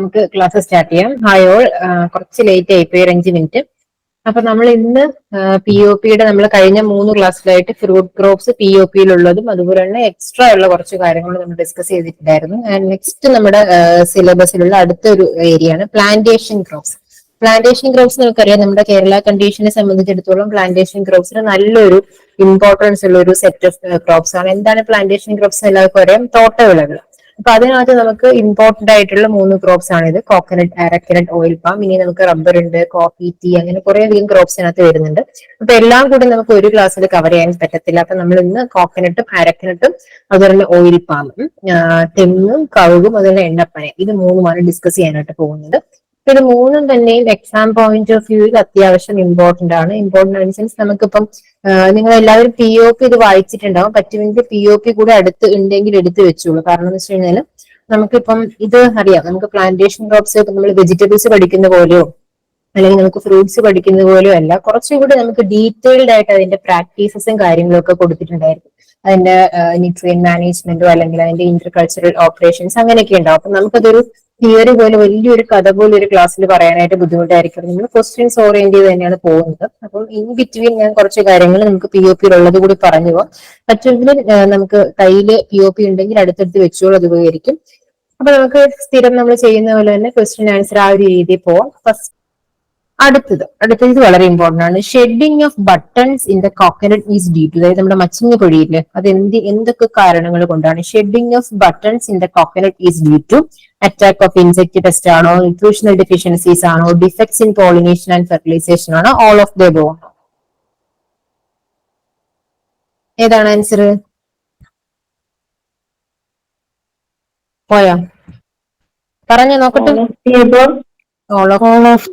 നമുക്ക് class start ചെയ്യാം. Hi all, കുറച്ച് ലേറ്റ് ആയിപ്പോയി, 5 മിനിറ്റ്. അപ്പൊ നമ്മൾ ഇന്ന് POPയുടെ നമ്മൾ കഴിഞ്ഞ 3 ക്ലാസ്സിലായിട്ട് ഫ്രൂട്ട് ക്രോപ്സ് POPയിലുള്ളതും അതുപോലെ തന്നെ എക്സ്ട്രാ ഉള്ള കുറച്ച് കാര്യങ്ങൾ നമ്മൾ ഡിസ്കസ് ചെയ്തിട്ടുണ്ടായിരുന്നു. ആൻഡ് നെക്സ്റ്റ് നമ്മുടെ സിലബസിലുള്ള അടുത്തൊരു ഏരിയ ആണ് പ്ലാന്റേഷൻ ക്രോപ്സ്. പ്ലാന്റേഷൻ ക്രോപ്സ് നമുക്കറിയാം, നമ്മുടെ കേരള കണ്ടീഷനെ സംബന്ധിച്ചിടത്തോളം പ്ലാന്റേഷൻ ക്രോപ്സിന് നല്ലൊരു ഇമ്പോർട്ടൻസ് ഉള്ള ഒരു സെറ്റ് ഓഫ് ക്രോപ്സ് ആണ്. എന്താണ് പ്ലാന്റേഷൻ ക്രോപ്സ്? എല്ലാവർക്കും അറിയാം, തോട്ടവിളകൾ. അപ്പൊ അതിനകത്ത് നമുക്ക് ഇമ്പോർട്ടന്റ് ആയിട്ടുള്ള 3 ക്രോപ്സ് ആണ് ഇത്: കോക്കനട്ട്, അരക്കനട്ട്, ഓയിൽ പാം. ഇനി നമുക്ക് റബ്ബർ ഉണ്ട്, കോഫി, ടീ, അങ്ങനെ കുറെ അധികം ക്രോപ്സിനകത്ത് വരുന്നുണ്ട്. അപ്പൊ എല്ലാം കൂടി നമുക്ക് ഒരു ക്ലാസ്സിൽ കവർ ചെയ്യാൻ പറ്റത്തില്ല. അപ്പൊ നമ്മൾ ഇന്ന് കോക്കനട്ടും അരക്കനട്ടും അതുപോലെ തന്നെ ഓയിൽ പാമും തെങ്ങും കവുകും അതുപോലെ എണ്ണപ്പനയും ഇത് മൂന്നുമാണ് ഡിസ്കസ് ചെയ്യാനായിട്ട് പോകുന്നത്. ഇത് മൂന്നും തന്നെയും എക്സാം പോയിന്റ് ഓഫ് വ്യൂവിൽ അത്യാവശ്യം ഇമ്പോർട്ടന്റ് ആണ്. ഇമ്പോർട്ടന്റ് ഇൻ സെൻസ് നമുക്കിപ്പം നിങ്ങൾ എല്ലാവരും POP ഇത് വായിച്ചിട്ടുണ്ടാവും. പറ്റുമെങ്കിൽ POP കൂടെ അടുത്ത് ഉണ്ടെങ്കിൽ എടുത്ത് വെച്ചോളൂ. കാരണം എന്ന് വെച്ച് കഴിഞ്ഞാൽ നമുക്കിപ്പം ഇത് അറിയാം, നമുക്ക് പ്ലാന്റേഷൻ ക്രോപ്സ് നമ്മൾ വെജിറ്റബിൾസ് പഠിക്കുന്ന പോലെയോ അല്ലെങ്കിൽ നമുക്ക് ഫ്രൂട്ട്സ് പഠിക്കുന്നത് പോലെയോ അല്ല, കുറച്ചുകൂടി നമുക്ക് ഡീറ്റെയിൽഡ് ആയിട്ട് അതിന്റെ പ്രാക്ടീസസും കാര്യങ്ങളും ഒക്കെ കൊടുത്തിട്ടുണ്ടായിരിക്കും. അതിന്റെ ന്യൂട്രിയൻ മാനേജ്മെന്റോ അല്ലെങ്കിൽ അതിന്റെ ഇന്റർകൾച്ചറൽ ഓപ്പറേഷൻസ് അങ്ങനെയൊക്കെ ഉണ്ടാവും. അപ്പൊ നമുക്കതൊരു തിയറി പോലെ വലിയൊരു കഥ പോലെ ഒരു ക്ലാസ്സിൽ പറയാനായിട്ട് ബുദ്ധിമുട്ടായിരിക്കും. നമ്മൾ ക്വസ്റ്റ്യൻസ് ഓറിയന്റ് ചെയ്ത് തന്നെയാണ് പോകുന്നത്. അപ്പം ഇൻ ബിറ്റ്വീൻ ഞാൻ കുറച്ച് കാര്യങ്ങൾ നമുക്ക് POPയിലുള്ളത് കൂടി പറഞ്ഞു പോകാം. പറ്റുമെങ്കിൽ നമുക്ക് കയ്യിൽ POP ഉണ്ടെങ്കിൽ അടുത്തടുത്ത് വെച്ചോളൂ, അത് ഉപകരിക്കും. അപ്പൊ നമുക്ക് സ്ഥിരം നമ്മൾ ചെയ്യുന്ന പോലെ തന്നെ ക്വസ്റ്റ്യൻ ആൻസർ ആ ഒരു രീതിയിൽ പോവാം. ഫസ്റ്റ് അടുത്തത് വളരെ ഇമ്പോർട്ടന്റ് ആണ്. Shedding of buttons in the coconut is due to, അതായത് നമ്മുടെ മച്ചിങ്ങ പൊഴിയില്ലേ, അത് എന്തൊക്കെ കാരണങ്ങൾ കൊണ്ടാണ്? Shedding of buttons in the coconut is due to attack of insect pest ആണോ, ന്യൂട്രീഷണൽ ഡെഫിഷ്യൻസീസ് ആണോ, defects in pollination and fertilisation ആണോ, ഓൾ ഓഫ് ദ എബോവ്? ഏതാണ് ആൻസർ? പോയാ പറഞ്ഞ നോക്കട്ടെ. ഓൾ ഓഫ്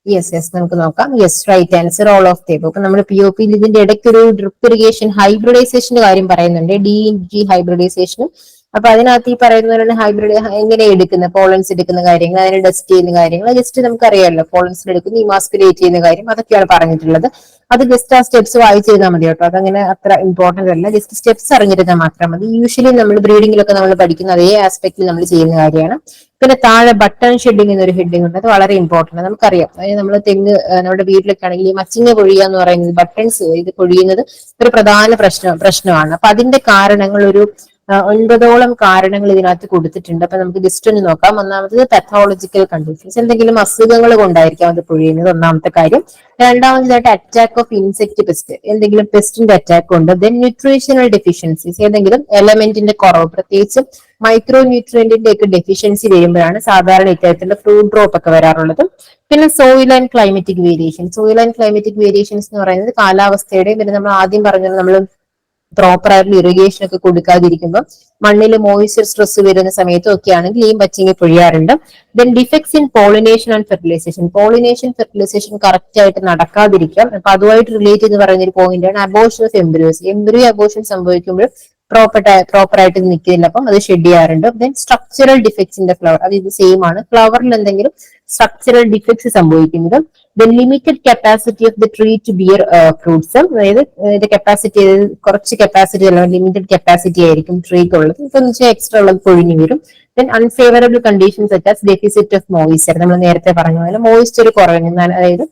യെസ് നമുക്ക് നോക്കാം. Yes, right answer all of the above. അപ്പൊ നമ്മൾ POPയിൽ ഇതിന്റെ ഇടയ്ക്ക് ഒരു ഡ്രിപ്പ് ഇറിഗേഷൻ ഹൈബ്രിഡൈസേഷന്റെ കാര്യം പറയുന്നുണ്ട്, DG ഹൈബ്രിഡൈസേഷനും. അപ്പൊ അതിനകത്ത് ഈ പറയുന്ന പോലെ ഹൈബ്രിഡ് എങ്ങനെ എടുക്കുന്ന പോളൻസ് എടുക്കുന്ന കാര്യങ്ങൾ, അതിനെ ഡസ്റ്റ് ചെയ്യുന്ന കാര്യങ്ങൾ ജസ്റ്റ് നമുക്കറിയാമല്ലോ. പോളൻസ് എടുക്കുന്ന, ഇമാസ്കുലേറ്റ് ചെയ്യുന്ന കാര്യം, അതൊക്കെയാണ് പറഞ്ഞിട്ടുള്ളത്. അത് ജസ്റ്റ് ആ സ്റ്റെപ്സ് വായിച്ചു ചെയ്താൽ മതി കേട്ടോ. അതങ്ങനെ അത്ര ഇമ്പോർട്ടന്റ് അല്ല, ജസ്റ്റ് സ്റ്റെപ്സ് അറിഞ്ഞിരുന്നാൽ മാത്രം മതി. യൂഷ്വലി നമ്മൾ ബ്രീഡിങ്ങിലൊക്കെ നമ്മൾ പഠിക്കുന്ന അതേ ആസ്പെക്റ്റിൽ നമ്മൾ ചെയ്യുന്ന കാര്യമാണ്. പിന്നെ താഴെ ബട്ടൺ ഷെഡിങ് എന്നൊരു ഹെഡിങ് ഉണ്ട്, അത് വളരെ ഇമ്പോർട്ടന്റ്. നമുക്കറിയാം, അതായത് നമ്മൾ തെങ്ങ് നമ്മുടെ വീട്ടിലൊക്കെ ആണെങ്കിൽ മച്ചിങ്ങ പൊഴിയുക എന്ന് പറയുന്നത്, ബട്ടൺസ് ഇത് പൊഴിയുന്നത് ഒരു പ്രധാന പ്രശ്നമാണ്. അപ്പൊ അതിന്റെ കാരണങ്ങൾ ഒരു 9ഓളം കാരണങ്ങൾ ഇതിനകത്ത് കൊടുത്തിട്ടുണ്ട്. അപ്പൊ നമുക്ക് ജസ്റ്റ് ഒന്ന് നോക്കാം. ഒന്നാമത് പാത്തോളജിക്കൽ കണ്ടീഷൻസ്, എന്തെങ്കിലും അസുഖങ്ങൾ കൊണ്ടായിരിക്കാം അത് പൊഴിയുന്നത്, ഒന്നാമത്തെ കാര്യം. രണ്ടാമതായിട്ട് അറ്റാക്ക് ഓഫ് ഇൻസെക്ട് പെസ്റ്റ്, എന്തെങ്കിലും പെസ്റ്റിന്റെ അറ്റാക്ക് ഉണ്ട്. ദെൻ ന്യൂട്രീഷണൽ ഡെഫിഷ്യൻസീസ്, ഏതെങ്കിലും എലമെന്റിന്റെ കുറവ്, പ്രത്യേകിച്ച് മൈക്രോ ന്യൂട്രിയന്റിന്റെ ഒക്കെ ഡെഫിഷ്യൻസി വരുമ്പോഴാണ് സാധാരണ ഇത്തരത്തിലുള്ള ഫ്രൂട്ട് ഡ്രോപ്പ് ഒക്കെ വരാറുള്ളത്. പിന്നെ soil and climatic variation. Soil and climatic variations എന്ന് പറയുന്നത് കാലാവസ്ഥയുടെയും, പിന്നെ നമ്മൾ ആദ്യം പറഞ്ഞത് നമ്മൾ പ്രോപ്പർ ആയിട്ടുള്ള ഇറിഗേഷൻ ഒക്കെ കൊടുക്കാതിരിക്കുമ്പോൾ മണ്ണിൽ മോയിസ്ചർ സ്ട്രെസ് വരുന്ന സമയത്തും ഒക്കെ ആണെങ്കിൽ ഈ പച്ചിങ്ങ പൊഴിയാറുണ്ട്. Then defects in pollination and fertilisation. Pollination fertilisation correct ആയിട്ട് നടക്കാതിരിക്കാം. അപ്പൊ അതുമായിട്ട് റിലേറ്റ് ചെയ്ത് പറയുന്ന ഒരു പോയിന്റ് ആണ് abortion of embryos. Embryo abortion സംഭവിക്കുമ്പോൾ പ്രോപ്പർ ആയിട്ട് നിൽക്കില്ല, അപ്പം അത് ഷെഡ് ചെയ്യാറുണ്ട്. Then structural defects in the flower, അത് ഇത് സെയിം ആണ്. ഫ്ലവറിൽ എന്തെങ്കിലും സ്ട്രക്ചറൽ ഡിഫക്ട്സ് സംഭവിക്കുന്നത്. Then limited capacity of the tree to bear fruits, അതായത് ഇതിന്റെ കപ്പാസിറ്റി കുറച്ച് കപ്പാസിറ്റി അല്ല, ലിമിറ്റഡ് കപ്പാസിറ്റി ആയിരിക്കും ട്രീക്ക് ഉള്ളത്. ഇപ്പൊ എക്സ്ട്രാ ഉള്ളത് പൊഴിഞ്ഞു വരും. Then unfavourable conditions such as deficit of moisture, നമ്മൾ നേരത്തെ പറഞ്ഞ പോലെ മോയിസ്ചർ കുറയുന്നു, അതായത്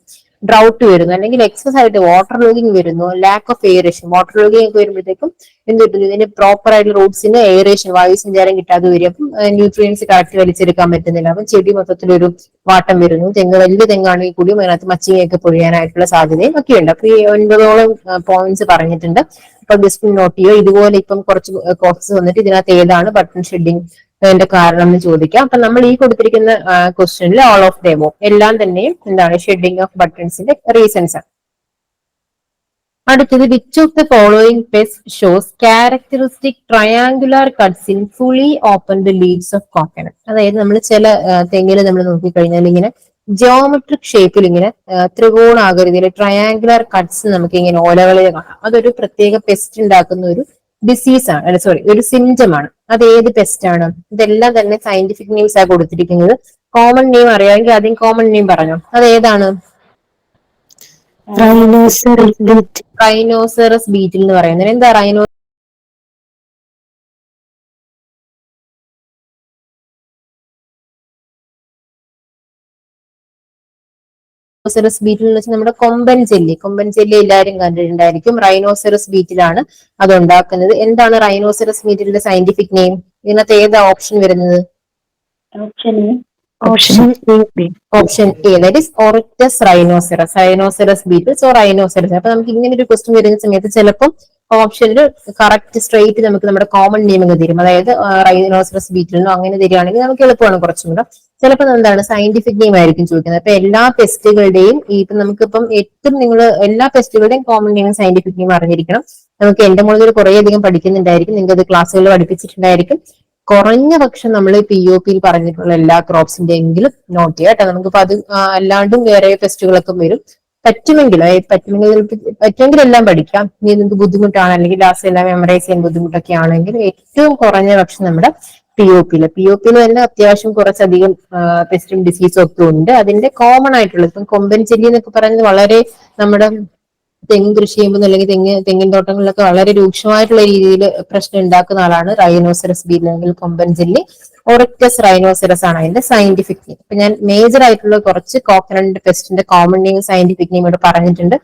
ഡ്രൗട്ട് വരുന്നു, അല്ലെങ്കിൽ എക്സസ് ആയിട്ട് വാട്ടർ ലോഗിങ് വരുന്നു, lack of aeration. Water logging ഒക്കെ വരുമ്പോഴത്തേക്കും എന്ത് കിട്ടുന്നു, ഇതിന് പ്രോപ്പർ ആയിട്ടുള്ള റൂട്ട്സിന് എയറേഷൻ, വായുസഞ്ചാരം കിട്ടാതെ വരും. അപ്പം ന്യൂട്രിയൻസ് കറക്റ്റ് വലിച്ചെടുക്കാൻ പറ്റുന്നില്ല. അപ്പം ചെടി മൊത്തത്തിലൊരു വാട്ടം വരുന്നു. വലിയ തെങ്ങാണെങ്കിൽ കൂടിയും അതിനകത്ത് മച്ചിങ്ങയൊക്കെ പൊഴിയാനായിട്ടുള്ള സാധ്യതയും ഒക്കെ ഉണ്ട്. അപ്പൊ ഈ 9ഓളം പോയിന്റ്സ് പറഞ്ഞിട്ടുണ്ട്. അപ്പൊ ജസ്റ്റ് നോട്ട് ചെയ്യോ. ഇതുപോലെ ഇപ്പം കുറച്ച് കോഴ്സസ് വന്നിട്ട് ഇതിനകത്ത് ഏതാണ് ബട്ടൺ ഷെഡിങ് അതിന്റെ കാരണം എന്ന് ചോദിക്കാം. അപ്പൊ നമ്മൾ ഈ കൊടുത്തിരിക്കുന്ന ക്വസ്റ്റ്യനിൽ ഓൾ ഓഫ് ദ എബോവ് എല്ലാം തന്നെയും എന്താണ് ഷെഡിങ് ഓഫ് ബട്ടൺസിന്റെ റീസൺസ് ആണ്. അടുത്തത് which of the following pest shows characteristic triangular cuts in fully opened leaves of coconut. അതായത് നമ്മൾ ചില തെങ്ങിൽ നമ്മൾ നോക്കിക്കഴിഞ്ഞാൽ ഇങ്ങനെ ജിയോമെട്രിക് ഷേപ്പിൽ ഇങ്ങനെ ത്രികോണാകൃതിയിൽ ട്രയാങ്കുലർ കട്ട്സ് നമുക്ക് ഇങ്ങനെ ഓലകളിൽ കാണാം. അതൊരു പ്രത്യേക പെസ്റ്റ് ഉണ്ടാക്കുന്ന ഒരു ഡിസീസ് ആണ്, സോറി ഒരു സിംറ്റം ആണ്. അത് ഏത് പെസ്റ്റ് ആണ്? ഇതെല്ലാം തന്നെ സയന്റിഫിക് നെയിംസ് ആണ് കൊടുത്തിരിക്കുന്നത്. കോമൺ നെയിം അറിയാമെങ്കിൽ ആദ്യം കോമൺ നെയിം പറഞ്ഞോ, അത് ഏതാണ്? റൈനോസറസ് ബീറ്റിൽ എന്ന് പറയുന്നത്. എന്താ റൈനോ റൈനോസെറസ് ബീറ്റിൽ എന്ന് വെച്ചാൽ നമ്മുടെ കൊമ്പൻ ചെല്ലി എല്ലാവരും കണ്ടിട്ടുണ്ടായിരിക്കും. റൈനോസെറസ് ബീറ്റിലാണ് അത് ഉണ്ടാക്കുന്നത്. എന്താണ് റൈനോസെറസ് ബീറ്റിന്റെ സയന്റിഫിക് നെയിം? ഇതിനകത്ത് ഏതാ ഓപ്ഷൻ വരുന്നത്? Option A, that is Oryctes rhinoceros. Rhinoceros beetle. So rhinoceros. അപ്പൊ നമുക്ക് ഇങ്ങനെ ഒരു ക്വസ്റ്റ്യൻ വരുന്ന സമയത്ത് ചിലപ്പോൾ ഓപ്ഷനിൽ കറക്റ്റ് സ്ട്രേറ്റ് നമുക്ക് നമ്മുടെ കോമൺ നെയിമിങ് തരും. അതായത് റൈനോസെറസ് ബീറ്റിൽ അങ്ങനെ തരികയാണെങ്കിൽ നമുക്ക് എളുപ്പമാണ് കുറച്ചും കൂടെ. ചിലപ്പോൾ എന്താണ് സയന്റിഫിക് നെയിം ആയിരിക്കും ചോദിക്കുന്നത്. അപ്പൊ എല്ലാ പെസ്റ്റുകളുടെയും ഇപ്പൊ നമുക്കിപ്പം ഏറ്റവും നിങ്ങൾ എല്ലാ പെസ്റ്റുകളുടെയും കോമൺ നെയിം സയന്റിഫിക് നെയിം അറിഞ്ഞിരിക്കണം. നമുക്ക് എന്റെ മുകളിൽ കുറെ അധികം പഠിക്കുന്നുണ്ടായിരിക്കും, നിങ്ങൾക്ക് അത് ക്ലാസ്സുകളിൽ പഠിപ്പിച്ചിട്ടുണ്ടായിരിക്കും. കുറഞ്ഞ പക്ഷം നമ്മൾ POPയിൽ പറഞ്ഞിട്ടുള്ള എല്ലാ ക്രോപ്സിന്റെ എങ്കിലും നോട്ട് ചെയ്യാം കേട്ടോ. നമുക്കിപ്പോ അത് അല്ലാണ്ടും വേറെ ടെസ്റ്റുകളൊക്കെ വരും. പറ്റുമെങ്കിൽ എല്ലാം പഠിക്കാം. ഇനി നിങ്ങൾക്ക് ബുദ്ധിമുട്ടാണ് അല്ലെങ്കിൽ ലാസ്റ്റ് എല്ലാം മെമ്മറൈസ് ചെയ്യാൻ ബുദ്ധിമുട്ടൊക്കെ ആണെങ്കിൽ ഏറ്റവും കുറഞ്ഞ പക്ഷം നമ്മുടെ POPയിൽ തന്നെ അത്യാവശ്യം കുറച്ചധികം പെസ്റ്റും ഡിസീസും ഒക്കെ ഉണ്ട്. അതിന്റെ കോമൺ ആയിട്ടുള്ളത് ഇപ്പം കൊമ്പൻ ചെല്ലി എന്നൊക്കെ പറയുന്നത് വളരെ നമ്മുടെ തെങ്ങ് കൃഷി ചെയ്യുമ്പോൾ അല്ലെങ്കിൽ തെങ്ങിൻ തോട്ടങ്ങളിലൊക്കെ വളരെ രൂക്ഷമായിട്ടുള്ള രീതിയിൽ പ്രശ്നം ഉണ്ടാക്കുന്ന ആളാണ് റൈനോസെറസ് ബീറ്റിൽ അല്ലെങ്കിൽ കൊമ്പൻ ചെല്ലി. ഓറിക്ടസ് റൈനോസെറസ് ആണ് അതിന്റെ സയന്റിഫിക് നെയിം. അപ്പൊ ഞാൻ മേജർ ആയിട്ടുള്ള കുറച്ച് കോക്കനട്ട് പെസ്റ്റിന്റെ കോമൺ നെയിം സയന്റിഫിക് നെയിം ഇവിടെ പറഞ്ഞിട്ടുണ്ട്.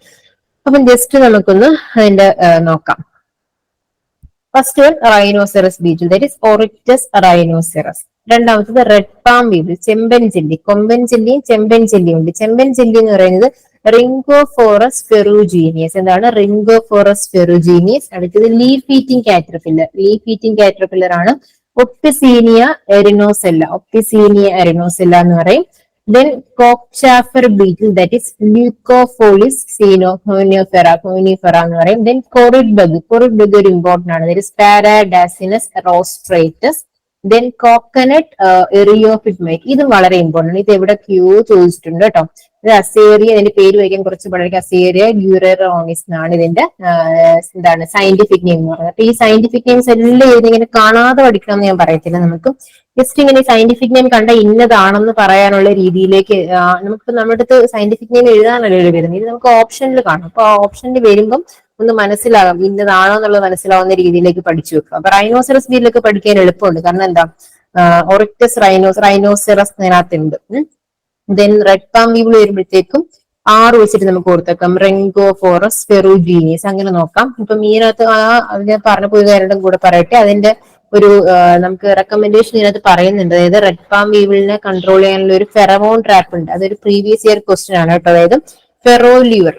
അപ്പം ജസ്റ്റ് നമുക്കൊന്ന് അതിന്റെ നോക്കാം. First one rhinoceros beetle, that is Oryctes rhinoceros. രണ്ടാമത്തത് റെഡ് പാം ബീറ്റിൽ, ചെമ്പൻ ചെല്ലി. കൊമ്പൻ ചെല്ലിയും ചെമ്പൻ ചെല്ലിയും ഉണ്ട്. ചെമ്പൻ ചെല്ലി എന്ന് പറയുന്നത് റിംഗോഫോറസ് ഫെറുജീനിയസ്. എന്താണ് റിംഗോഫോറസ് ഫെറുജീനിയസ്? അടുത്തത് leaf eating caterpillar. Leaf eating caterpillar ആണ് ഒപ്പിസീനിയ എറിനോസെല്ല. ഒപ്പിസീനിയ എറിനോസെല്ല എന്ന് പറയും. Then cockchafer beetle, that is Leucopholis coneophora എന്ന് പറയും. Then corid bug. Corid bug ഒരു ഇമ്പോർട്ടന്റ് ആണ്. That is Paradasynus rostratus. Then coconut eriophyid mite. ഇതും വളരെ ഇമ്പോർട്ടന്റ്. ഇത് എവിടെയൊക്കെയോ ചോദിച്ചിട്ടുണ്ട് കേട്ടോ. ഇത് അസേറിയ, ഇതിന്റെ പേര് വയ്ക്കാൻ കുറച്ച് പഠിക്കുക. അസേറിയ ഗ്യൂറോണിസ് എന്നാണ് ഇതിന്റെ എന്താണ് സയന്റിഫിക് നെയിം എന്ന് പറയുന്നത്. അപ്പൊ ഈ സയന്റിഫിക് നെയിംസ് എല്ലാം ഇതിങ്ങനെ കാണാതെ പഠിക്കണം എന്ന് ഞാൻ പറയത്തില്ല. നമുക്ക് ജസ്റ്റ് ഇങ്ങനെ സയന്റിഫിക് നെയിം കണ്ട ഇന്നതാണെന്ന് പറയാനുള്ള രീതിയിലേക്ക് നമുക്ക് നമ്മുടെ അടുത്ത് സയന്റിഫിക് നെയിം എഴുതാനല്ലോ വരുന്നത്. ഇത് നമുക്ക് ഓപ്ഷനിൽ കാണും. അപ്പൊ ആ ഓപ്ഷനിൽ വരുമ്പം ഒന്ന് മനസ്സിലാകാം ഇന്നതാണോ എന്നുള്ളത് മനസ്സിലാവുന്ന രീതിയിലേക്ക് പഠിച്ചു വെക്കുക. അപ്പൊ റൈനോസെറസ് ബീറ്റിലൊക്കെ പഠിക്കാൻ എളുപ്പമുണ്ട്. കാരണം എന്താ ഒറിക്ടസ് റൈനോസെറസ് അതിനകത്തുണ്ട്. ദെൻ റെഡ് പാം ബീറ്റിൽ വരുമ്പോഴത്തേക്കും 6 വെച്ചിട്ട് നമുക്ക് ഓർത്തേക്കാം. റിംഗോഫോറസ് ഫെറുജീനിയസ് അങ്ങനെ നോക്കാം. ഇപ്പൊ ഇതിനകത്ത് ഞാൻ പറഞ്ഞ പോയി രണ്ടും കൂടെ പറയട്ടെ. അതിന്റെ ഒരു നമുക്ക് റെക്കമെൻഡേഷൻ ഇതിനകത്ത് പറയുന്നുണ്ട്. അതായത് റെഡ് പാം വീവിളിനെ കൺട്രോൾ ചെയ്യാനുള്ള ഒരു ഫെറമോൺ ട്രാപ്പ് ഉണ്ട്. അതൊരു പ്രീവിയസ് ഇയർ ക്വസ്റ്റ്യൻ ആണ് കേട്ടോ. അതായത് ഫെറോലിയർ.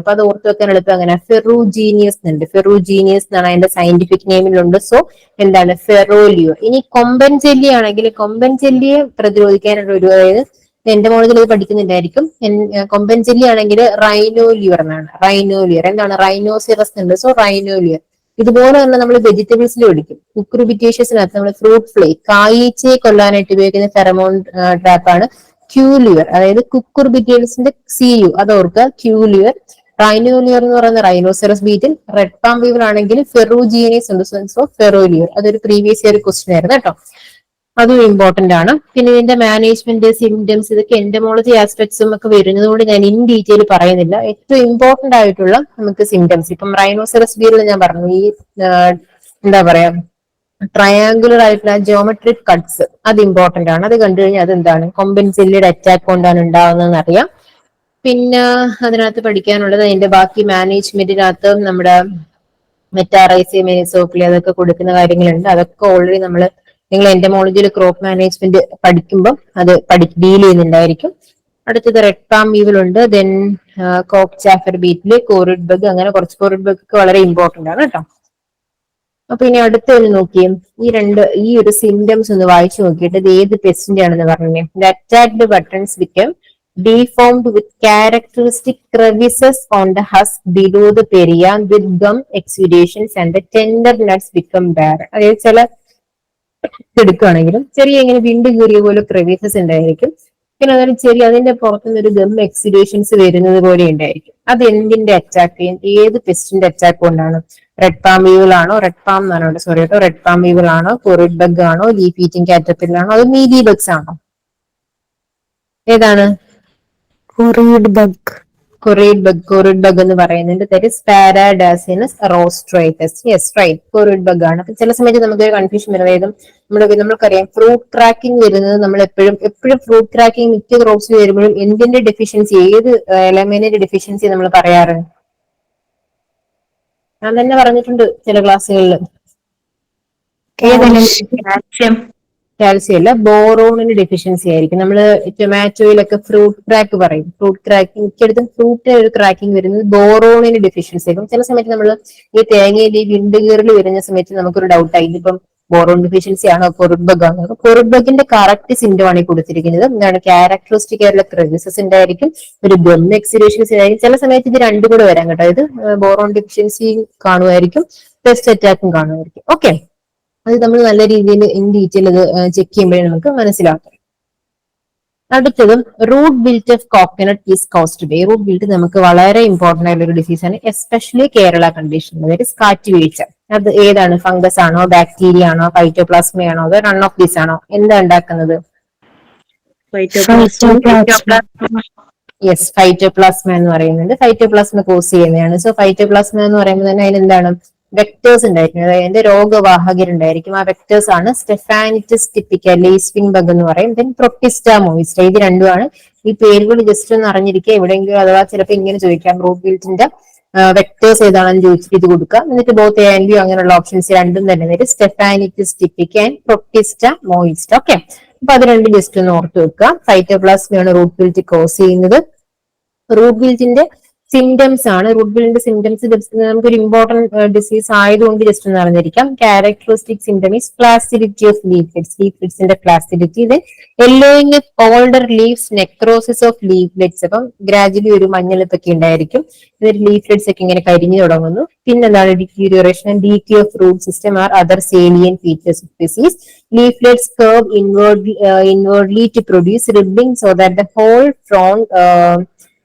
അപ്പൊ അത് ഓർത്ത് വെക്കാൻ എളുപ്പം അങ്ങനെ ഫെറുജീനിയസ് ഉണ്ട്. ഫെറുജീനിയസ് എന്നാണ് അതിന്റെ സയന്റിഫിക് നെയിമിലുണ്ട്. സോ എന്താണ് ഫെറോലിയർ. ഇനി കൊമ്പൻ ചെല്ലി ആണെങ്കിൽ കൊമ്പൻ ചെല്ലിയെ പ്രതിരോധിക്കാനുള്ള ഒരു, അതായത് എന്റെ മോളിൽ ഇത് പഠിക്കുന്നുണ്ടായിരിക്കും. കൊമ്പൻ ചെല്ലി ആണെങ്കിൽ റൈനോലിയർ എന്നാണ്. റൈനോലിയർ എന്താണ് റൈനോസിറസ് ഉണ്ട്. സോ റൈനോലിയർ. ഇതുപോലെ തന്നെ നമ്മൾ വെജിറ്റബിൾസിൽ പഠിക്കും. കുക്രുബിറ്റേഷ്യസിനകത്ത് നമ്മൾ ഫ്രൂട്ട് ഫ്ലൈ കായീച്ചയെ കൊല്ലാനായിട്ട് ഉപയോഗിക്കുന്ന ഫെറമോൺ ട്രാപ്പാണ് ക്യൂലിയർ. അതായത് കുക്കുർബിറ്റേൽസിന്റെ CU അത് ഓർക്കുക, ക്യൂലിയർ. റൈനോലിയർ എന്ന് പറയുന്ന റൈനോസെറസ് ബീറ്റിൽ. റെഡ് പാം വീവർ ആണെങ്കിൽ ഫെറുജീനിയസ് ഉണ്ട്. സോ ഫെറോലിയർ. അതൊരു പ്രീവിയസ് ഇയർ ക്വസ്റ്റ്യൻ ആയിരുന്നു കേട്ടോ. അതും ഇമ്പോർട്ടന്റ് ആണ്. പിന്നെ ഇതിന്റെ മാനേജ്മെന്റ്, സിംറ്റംസ്, ഇതൊക്കെ എന്റമോളജി ആസ്പെക്ട്സും ഒക്കെ വരുന്നതുകൊണ്ട് ഞാൻ ഇൻ ഡീറ്റെയിൽ പറയുന്നില്ല. ഏറ്റവും ഇമ്പോർട്ടന്റ് ആയിട്ടുള്ള നമുക്ക് സിംറ്റംസ്, ഇപ്പം റൈനോസെറസ് ബീറ്റിൽ ഞാൻ പറഞ്ഞു ഈ എന്താ പറയാ ട്രയാങ്കുലർ ആയിട്ടുള്ള ജിയോമെട്രിക് കട്ട്സ്, അത് ഇമ്പോർട്ടന്റ് ആണ്. അത് കണ്ടു കഴിഞ്ഞാൽ അതെന്താണ് കൊമ്പൻ ചെല്ലിയുടെ അറ്റാക്ക് കൊണ്ടാണ് ഉണ്ടാവുന്നതെന്ന് അറിയാം. പിന്നെ അതിനകത്ത് പഠിക്കാനുള്ളത് അതിന്റെ ബാക്കി മാനേജ്മെന്റിനകത്ത് നമ്മുടെ മെറ്റാറൈസിയ മെനിസോക്ലി അതൊക്കെ കൊടുക്കുന്ന കാര്യങ്ങളുണ്ട്. അതൊക്കെ ഓൾറെഡി നിങ്ങൾ എന്റമോളജിയിൽ ക്രോപ്പ് മാനേജ്മെന്റ് പഠിക്കുമ്പോൾ അത് ഡീൽ ചെയ്യുന്നുണ്ടായിരിക്കും. അടുത്തത് റെഡ് പാം വീവിൽ ഉണ്ട്. ദെൻ കോക്ചാഫർ ബീറ്റില്, കോറിഡ് ബഗ്, അങ്ങനെ കുറച്ച് കോറിഡ് ബഗ് ഒക്കെ വളരെ ഇമ്പോർട്ടന്റ് ആണ് കേട്ടോ. അപ്പൊ ഇനി അടുത്ത ഒന്ന് നോക്കിയേ, ഈ ഒരു സിംറ്റംസ് ഒന്ന് വായിച്ചു നോക്കിയിട്ട് ഇത് ഏത് പെസ്റ്റിന്റെ ആണെന്ന് പറഞ്ഞേ. The attacked buttons become deformed with characteristic crevices on the husk below the perianth with gum exudations and the tender nuts become bare. അതായത് ചില എടുക്കുകയാണെങ്കിലും ചെറിയ ഇങ്ങനെ വിണ്ട് കീറിയ പോലെ ക്രെവിസസ് ഉണ്ടായിരിക്കും. പിന്നെ അതായത് അതിന്റെ പുറത്തുനിന്ന് ഒരു ഗം എക്സിഡേഷൻസ് വരുന്നത് പോലെ ഉണ്ടായിരിക്കും. അത് എന്തിന്റെ അറ്റാക്ക്, ഏത് പെസ്റ്റിന്റെ അറ്റാക്ക് കൊണ്ടാണ്? റെഡ് പാം വീവിൾ ആണോ? റെഡ് പാം വീവിൾ ആണോ? കൊറിഡ് ബഗ് ആണോ? ലീഫ് ഈറ്റിംഗ് കാറ്റർപില്ലർ ആണോ? അത് മീലി ബഗ്സ് ആണോ? ഏതാണ്? കൊറിഡ് ബഗ്. കൊറിഡ് ബഗ് എന്ന് പറയുന്നുണ്ട്. That is Paradasynus rostratus. Yes right, corid bug ആണ്. അപ്പൊ ചില സമയത്ത് നമുക്ക് കൺഫ്യൂഷൻ വരും. അതായത് നമ്മൾക്കറിയാം ഫ്രൂട്ട് ക്രാക്കിംഗ് വരുന്നത് നമ്മൾ എപ്പോഴും ഫ്രൂട്ട് ക്രാക്കിംഗ് മിക്ക ക്രോപ്സ് വരുമ്പോഴും എന്തിന്റെ ഡെഫിഷ്യൻസി, ഏത് എലമെന്റിന്റെ ഡെഫിഷ്യൻസി നമ്മൾ പറയാറ്? ഞാൻ തന്നെ പറഞ്ഞിട്ടുണ്ട് ചില ക്ലാസ്സുകളിൽ. കാൽസ്യം അല്ല, ബോറോണിന് ഡെഫിഷ്യൻസി ആയിരിക്കും. നമ്മൾ ടൊമാറ്റോയിലൊക്കെ ഫ്രൂട്ട് ക്രാക്ക് പറയും. ഫ്രൂട്ട് ക്രാക്കിംഗ് മിക്കയിടത്തും ഫ്രൂട്ടിന് ഒരു ക്രാക്കിംഗ് വരുന്നത് ബോറോണിന് ഡെഫിഷ്യൻസി ആയിരിക്കും. ചില സമയത്ത് നമ്മൾ ഈ തേങ്ങയിൽ ഈ വിണ്ടുകീറൽ വരുന്ന സമയത്ത് നമുക്കൊരു ഡൗട്ട് ആയി, ഇതിപ്പം ബോറോൺ ഡെഫിഷ്യൻസി ആണോ കൊറിഡ് ബഗ് ആണോ? കൊറിഡ് ബഗിന്റെ കറക്റ്റ് സിംറ്റം ആണ് ഈ കൊടുത്തിരിക്കുന്നത്. എന്താണ് ക്യാരക്ടറിസ്റ്റിക് ആയിട്ടുള്ള ക്രെവിസസിന്റെ ആയിരിക്കും, ഒരു ഗം എക്സിഡേഷൻസ് ആയിരിക്കും. ചില സമയത്ത് ഇത് രണ്ടും കൂടെ വരാൻ കേട്ടോ. ഇത് ബോറോൺ ഡെഫിഷ്യൻസി കാണുമായിരിക്കും, പെസ്റ്റ് അറ്റാക്കും കാണുമായിരിക്കും. ഓക്കെ, അത് നമ്മൾ നല്ല രീതിയിൽ ഇൻ ഡീറ്റെയിൽ അത് ചെക്ക് ചെയ്യുമ്പോഴേ നമുക്ക് മനസ്സിലാക്കാം. അടുത്തതും root wilt of coconut is caused by. Root wilt നമുക്ക് വളരെ ഇമ്പോർട്ടന്റ് ആയിട്ടുള്ള ഒരു ഡിസീസ് ആണ്, എസ്പെഷ്യലി കേരള കണ്ടീഷൻ. അതായത് കാറ്റ് വീഴ്ച. അത് ഏതാണ്? ഫംഗസ് ആണോ, ബാക്ടീരിയ ആണോ, ഫൈറ്റോപ്ലാസ്മ ആണോ, അതോ റൺ ഓഫ് ദീസ് ആണോ? എന്താ ഉണ്ടാക്കുന്നത്? യെസ്, ഫൈറ്റോപ്ലാസ്മ എന്ന് പറയുന്നുണ്ട്. ഫൈറ്റോപ്ലാസ്മ കോസ് ചെയ്യുന്നതാണ്. സോ ഫൈറ്റോപ്ലാസ്മ എന്ന് പറയുമ്പോൾ തന്നെ അതിനെന്താണ്? വെക്ടേഴ്സ് ഉണ്ടായിരിക്കും, അതായത് അതിന്റെ രോഗവാഹകരുണ്ടായിരിക്കും. ആ വെക്ടേഴ്സ് ആണ് സ്റ്റെഫാനിറ്റിസ് ടിപ്പിക്ക, ലേസ്വിംഗ് ബഗ് എന്ന് പറയും. Then Proutista moesta. ഇത് രണ്ടുമാണ്. ഈ പേരുകൾ ജസ്റ്റ് ഒന്ന് അറിഞ്ഞിരിക്കുക. എവിടെയെങ്കിലും അഥവാ ചിലപ്പോൾ ഇങ്ങനെ ചോദിക്കാം, റൂട്ട് ബിൽറ്റിന്റെ വെക്ടേഴ്സ് ഏതാണെന്ന് ചോദിച്ചിട്ട് ഇത് കൊടുക്കുക. എന്നിട്ട് ബോത്ത് എ ആൻഡ് ബി അങ്ങനെയുള്ള ഓപ്ഷൻസ് രണ്ടും തന്നെ വരും. Stephanitis typica and Proutista moesta. Okay, അപ്പൊ അത് രണ്ടും ജസ്റ്റ് ഒന്ന് ഓർത്ത് വെക്കുക. ഫൈറ്റോപ്ലാസ്മയാണ് റൂട്ട് ബിൽറ്റ് കോസ് ചെയ്യുന്നത്. റൂട്ട് ബിൽറ്റിന്റെ സിംറ്റംസ് ആണ്. റൂട്ട് ബിൽറ്റിന്റെ സിംറ്റംസ് നമുക്കൊരു ഇമ്പോർട്ടന്റ് ഡിസീസ് ആയതുകൊണ്ട് ജസ്റ്റ് ഒന്ന് അറിഞ്ഞിരിക്കാം. Characteristic symptom is flaccidity of leaflets. ലീഫ്ലെറ്റ്സിന്റെ ഫ്ലാസിഡിറ്റി. ഇത് yellowing of older leaves, necrosis of leaflets. അപ്പം ഗ്രാജുവലി ഒരു മഞ്ഞളിപ്പൊക്കെ ഉണ്ടായിരിക്കും. ഇതൊരു ലീഫ്ലെറ്റ്സ് ഒക്കെ ഇങ്ങനെ കരിഞ്ഞു തുടങ്ങുന്നു. പിന്നെന്താണ്? Deterioration and decay of root system are other salient features of disease. Leaflets curve inwardly to produce ribbing so that the whole frond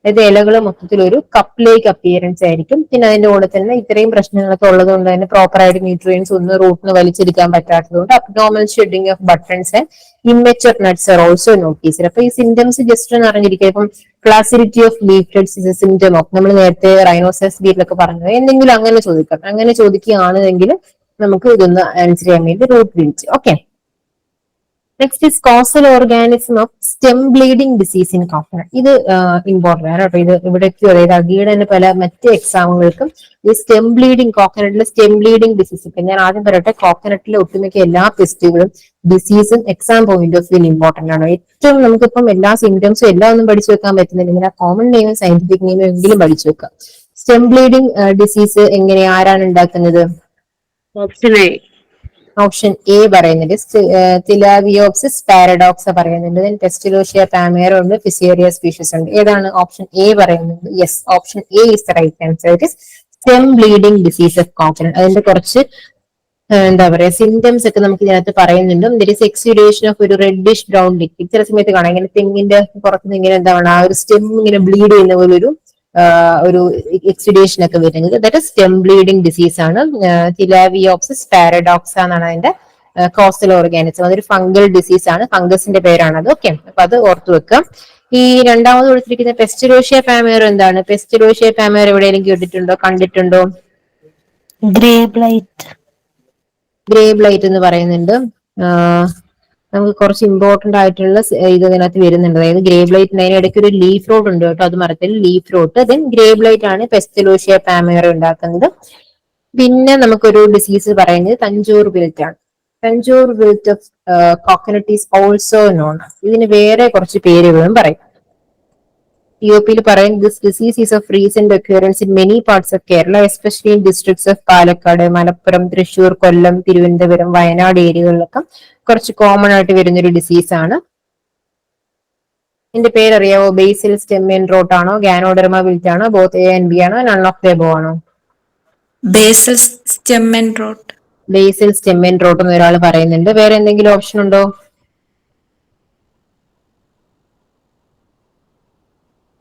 അതായത് ഇലകൾ മൊത്തത്തിൽ ഒരു കപ്പ് ലേക്ക് അപ്പിയറൻസ് ആയിരിക്കും. പിന്നെ അതിന്റെ കൂടെ തന്നെ ഇത്രയും പ്രശ്നങ്ങളൊക്കെ ഉള്ളത് കൊണ്ട് തന്നെ പ്രോപ്പർ ആയിട്ട് ന്യൂട്രിയൻസ് ഒന്നും റൂട്ടിന് വലിച്ചെടുക്കാൻ പറ്റാത്തതുകൊണ്ട് abnormal shedding of buttons and immature nuts are also notice. അപ്പൊ ഈ സിംറ്റംസ് ജസ്റ്റ് ഒന്ന് അറിഞ്ഞിരിക്കുക. ഇപ്പം flaccidity of leaflets is a symptom of, നമ്മൾ നേരത്തെ റൈനോസെറസ് ബീറ്റിലൊക്കെ പറഞ്ഞത്, എന്തെങ്കിലും അങ്ങനെ ചോദിക്കാം. അങ്ങനെ ചോദിക്കുകയാണെങ്കിൽ നമുക്ക് ഇതൊന്ന് ആൻസർ ചെയ്യാൻ വേണ്ടി root wilt. Okay, next is causal organism of stem bleeding disease in coconut. ഇത് ഇമ്പോർട്ടന്റ് ആണ് കേട്ടോ. ഇത് ഇവിടേക്കും അതായത് അഗീടെ തന്നെ പല മറ്റ് എക്സാമുകൾക്കും ഈ സ്റ്റെം ബ്ലീഡിംഗ്, കോക്കനട്ടിലെ സ്റ്റെം ബ്ലീഡിംഗ് ഡിസീസ് ഒക്കെ ഞാൻ ആദ്യം പറയട്ടെ. കോക്കനട്ടിലെ ഒട്ടുമിക്ക എല്ലാ പെസ്റ്റുകളും ഡിസീസും exam point of view important ആണ്. ഏറ്റവും നമുക്കിപ്പം എല്ലാ സിംറ്റംസും എല്ലാം ഒന്നും പഠിച്ചു വെക്കാൻ പറ്റുന്നില്ല, കോമൺ നെയിമും സയന്റിഫിക് നെയിമും എങ്കിലും പഠിച്ചു വെക്കാം. സ്റ്റെം ബ്ലീഡിംഗ് ഡിസീസ് എങ്ങനെ, ആരാണ് ഉണ്ടാക്കുന്നത്? ഓപ്ഷൻ എ പറയുന്നുണ്ട്, തിലാവിയോപ്സിസ് പാരഡോക്സ് പറയുന്നുണ്ട്. ടെസ്റ്റിലോഷിയ പാമേറ ഉണ്ട്, ഫിസിയേറിയ സ്പീഷീസ് ഉണ്ട്. ഏതാണ്? ഓപ്ഷൻ എ പറയുന്നത്. Yes, option A is the right answer. It is stem bleeding disease of coconut. അതിന്റെ കുറച്ച് എന്താ പറയാ സിംറ്റംസ് ഒക്കെ നമുക്ക് ഇതിനകത്ത് പറയുന്നുണ്ട്. ദർ ഇസ് എക്സ്യുഡേഷൻ ഓഫ് ഒരു റെഡിഷ് ബ്രൗൺ ലിക്വിഡ്. ചില സമയത്ത് കാണാം ഇങ്ങനെ തെങ്ങിന്റെ പുറത്തുനിന്ന് ഇങ്ങനെ എന്താണ് ആ ഒരു സ്റ്റെം ഇങ്ങനെ ബ്ലീഡ് ചെയ്യുന്ന പോലെ ഒരു എക്സിഡേഷൻ ഒക്കെ വരുന്നത്. ദാറ്റ് സ്റ്റെം ബ്ലീഡിംഗ് ഡിസീസ് ആണ്. തിലാവിയോപ്സിസ് പാരഡോക്സ എന്നാണ് അതിന്റെ കോസ്റ്റൽ ഓർഗാനിസം. അതൊരു ഫംഗൽ ഡിസീസ് ആണ്, ഫംഗസിന്റെ പേരാണത്. ഓക്കെ, അപ്പൊ അത് ഓർത്തു വെക്കാം. ഈ രണ്ടാമത് കൊടുത്തിരിക്കുന്ന പെസ്റ്റിലോഷിയ പാമേറ എന്താണ്? പെസ്റ്റിലോഷിയ പാമേറ എവിടെയെങ്കിലും കേട്ടിട്ടുണ്ടോ, കണ്ടിട്ടുണ്ടോ? Grey blight. ഗ്രേ ബ്ലൈറ്റ് എന്ന് പറയുന്നുണ്ട്. നമുക്ക് കുറച്ച് ഇമ്പോർട്ടന്റ് ആയിട്ടുള്ള ഇത് ഇതിനകത്ത് വരുന്നുണ്ട്. അതായത് ഗ്രേ ബ്ലൈറ്റിന് അതിനിടയ്ക്ക് ഒരു ലീഫ് റോട്ട് ഉണ്ട് കേട്ടോ, അത് മറക്കൽ. Leaf rot. Then grey blight ആണ് പെസ്റ്റിലോഷിയ പാമേറ ഉണ്ടാക്കുന്നത്. പിന്നെ നമുക്കൊരു ഡിസീസ് പറയുന്നത് തഞ്ചൂർ വിൽറ്റ് ആണ്. Tanjore wilt of coconut is also known. ഇതിന് വേറെ കുറച്ച് പേരുകളും പറയും. ടിഒപിയിൽ പറയും this disease is of recent occurrence in many parts of Kerala, especially in districts of Palakkad, Malappuram, Thrissur, Kollam, Thiruvananthapuram, Wayanad ഏരിയകളിലൊക്കെ കുറച്ച് കോമൺ ആയിട്ട് വരുന്നൊരു ഡിസീസ് ആണ്. ഇതിന്റെ പേരറിയാവോ? ബേസിൽ സ്റ്റെം എൻറോട്ട് ആണോ, ഗാനോഡെർമ വിൽറ്റ് ആണോ, ബോത്ത് എ ആൻഡ് ബി ആണോ, നൺ ഓഫ് ദ എബോവ് ആണോ? ബേസിൽ സ്റ്റെം എൻറോട്ട്. ബേസിൽ സ്റ്റെം എൻറോട്ട് എന്ന് ഒരാൾ പറയുന്നുണ്ട്. വേറെ എന്തെങ്കിലും ഓപ്ഷൻ ഉണ്ടോ?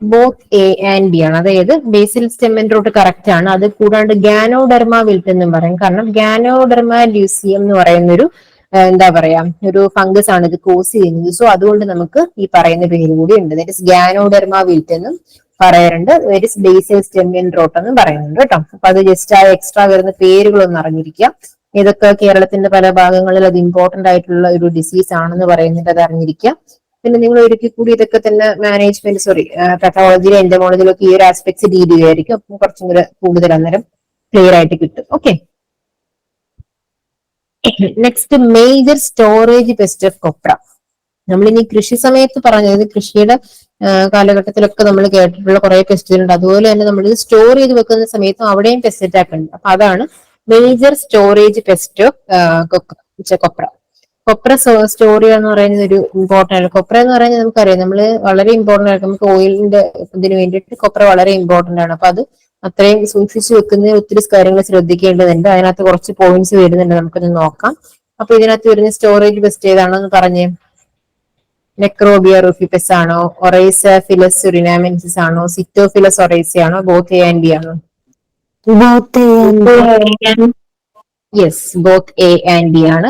ബോത്ത് എ ആൻഡ് ബി ആണ്. അതായത് ബേസിൽ സ്റ്റെം എൻറോട്ട് കറക്റ്റ് ആണ്. അത് കൂടാണ്ട് ഗാനോഡെർമ വിൽറ്റ് എന്നും പറയും. കാരണം ഗാനോഡെർമ ല്യൂസിയം എന്ന് പറയുന്നൊരു എന്താ പറയാ ഒരു ഫംഗസ് ആണ് ഇത് കോസ് ചെയ്യുന്നത്. സോ അതുകൊണ്ട് നമുക്ക് ഈ പറയുന്ന പേര് കൂടി ഉണ്ട്. ദാറ്റ് ഇസ് ഗാനോഡെർമ വിൽറ്റ് എന്നും പറയാറുണ്ട്. ബേസൽ സ്റ്റെം ഇൻ റോട്ട് എന്ന് പറയുന്നുണ്ട് കേട്ടോ. അപ്പൊ അത് ജസ്റ്റ് ആ എക്സ്ട്രാ വരുന്ന പേരുകളൊന്നും അറിഞ്ഞിരിക്കുക. ഇതൊക്കെ കേരളത്തിന്റെ പല ഭാഗങ്ങളിൽ അത് ഇമ്പോർട്ടന്റ് ആയിട്ടുള്ള ഒരു ഡിസീസ് ആണെന്ന് പറയുന്നുണ്ട്, അത് അറിഞ്ഞിരിക്കുക. പിന്നെ നിങ്ങൾ ഒരിക്കൽ കൂടി ഇതൊക്കെ തന്നെ പെത്തോളജിയിലും എൻഡമോളജിയിലും ഒക്കെ ഈ ഒരു ആസ്പെക്ട്സ് ഡീൽ ചെയ്യുമായിരിക്കും. അപ്പം കുറച്ചും കൂടെ കൂടുതൽ അന്നേരം ക്ലിയർ ആയിട്ട് കിട്ടും. Okay, next major storage pest of കൊപ്ര. നമ്മളിനി കൃഷി സമയത്ത് പറഞ്ഞത് കൃഷിയുടെ കാലഘട്ടത്തിലൊക്കെ നമ്മൾ കേട്ടിട്ടുള്ള കുറെ പെസ്റ്റുകളുണ്ട്. അതുപോലെ തന്നെ നമ്മൾ ഇത് സ്റ്റോർ ചെയ്ത് വെക്കുന്ന സമയത്തും അവിടെയും പെസ്റ്റ് അറ്റാക്ക് ഉണ്ട്. അപ്പൊ അതാണ് മേജർ സ്റ്റോറേജ് പെസ്റ്റ് ഓഫ് കൊപ്ര. കൊപ്ര സ്റ്റോർ ചെയ്യുക എന്ന് പറയുന്നത് ഒരു ഇമ്പോർട്ടന്റ് ആണ്. കൊപ്ര എന്ന് പറയുന്നത് നമുക്കറിയാം, നമ്മൾ വളരെ ഇമ്പോർട്ടന്റ് ആണ്. നമുക്ക് ഓയിലിന്റെ ഇതിന് വേണ്ടിയിട്ട് കൊപ്ര വളരെ ഇമ്പോർട്ടന്റ് ആണ്. അപ്പൊ അത് അത്രയും സൂക്ഷിച്ചു വെക്കുന്ന ഒത്തിരി കാര്യങ്ങൾ ശ്രദ്ധിക്കേണ്ടതുണ്ട്. അതിനകത്ത് കുറച്ച് പോയിന്റ്സ് വരുന്നുണ്ട്, നമുക്കൊന്ന് നോക്കാം. അപ്പൊ ഇതിനകത്ത് വരുന്ന സ്റ്റോറേജ് പെസ്റ്റ് ഏതാണെന്ന് പറഞ്ഞേ. നെക്രോബിയ റൂഫിപ്പസ് ആണോ, ഒറൈസ ഫിലസ് സുറിനാമെൻസിസ് ആണോ, സിറ്റോഫിലസ് ഒറൈസ ആണോ, ബോത്ത് എ ആൻഡ് ബി ആണോ? Yes, both A and B ആണ്.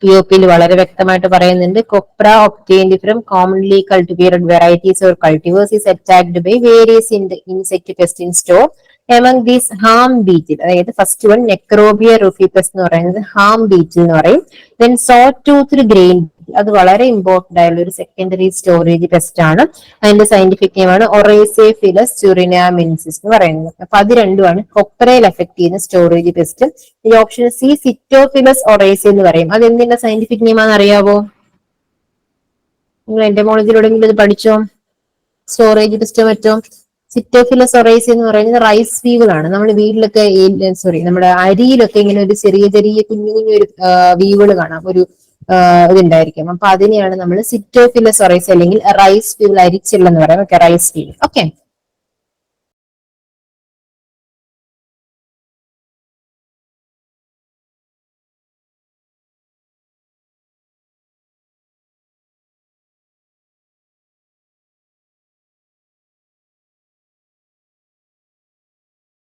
POP വളരെ വ്യക്തമായിട്ട് പറയുന്നുണ്ട്. Copra obtained from commonly cultivated varieties or cultivars is attacked by various insect pest in store among these ham beetle. അതായത് first one നെക്രോബിയ റൂഫിപ്പസ് എന്ന് പറയുന്നത് Ham ബീറ്റിൽ എന്ന് പറയും. ദെൻ സോ ടൂത്ത് ഗ്രെയിൻ, അത് വളരെ ഇമ്പോർട്ടന്റ് ആയുള്ള ഒരു സെക്കൻഡറി സ്റ്റോറേജ് പെസ്റ്റ് ആണ്. അതിന്റെ സയന്റിഫിക് നെയിം ആണ് ഒറൈസെഫിലസ് സുറിനാമെൻസിസ് എന്ന് പറയുന്നത്. അപ്പൊ അത് രണ്ടുമാണ് കൊപ്രയിൽ എഫക്ട് ചെയ്യുന്ന സ്റ്റോറേജ് പെസ്റ്റ്. ഈ ഓപ്ഷൻ സി സിറ്റോഫിലസ് ഒറൈസ എന്ന് പറയും. അത് എന്തിന്റെ സയന്റിഫിക് നെയിം ആണെന്ന് അറിയാവോ? നിങ്ങൾ എന്റമോളജിയിലെവിടെയെങ്കിലും ഇത് പഠിച്ചോ? സ്റ്റോറേജ് പെസ്റ്റോ മറ്റോ? സിറ്റോഫിലസ് ഒറൈസ എന്ന് പറയുന്നത് റൈസ് വീവുകളാണ്. നമ്മൾ വീട്ടിലൊക്കെ നമ്മുടെ അരിയിലൊക്കെ ഇങ്ങനെ ഒരു ചെറിയ ചെറിയ കുഞ്ഞു കുഞ്ഞു ഒരു വീവുകൾ കാണാം, ഒരു ഇതുണ്ടായിരിക്കും. അപ്പൊ അതിനെയാണ് നമ്മൾ സിറ്റോഫിലസ് ഒറൈസ അല്ലെങ്കിൽ റൈസ് വീവ്, അരിച്ചിൽ എന്ന് പറയുന്നത്. Okay, rice we've. ഓക്കെ,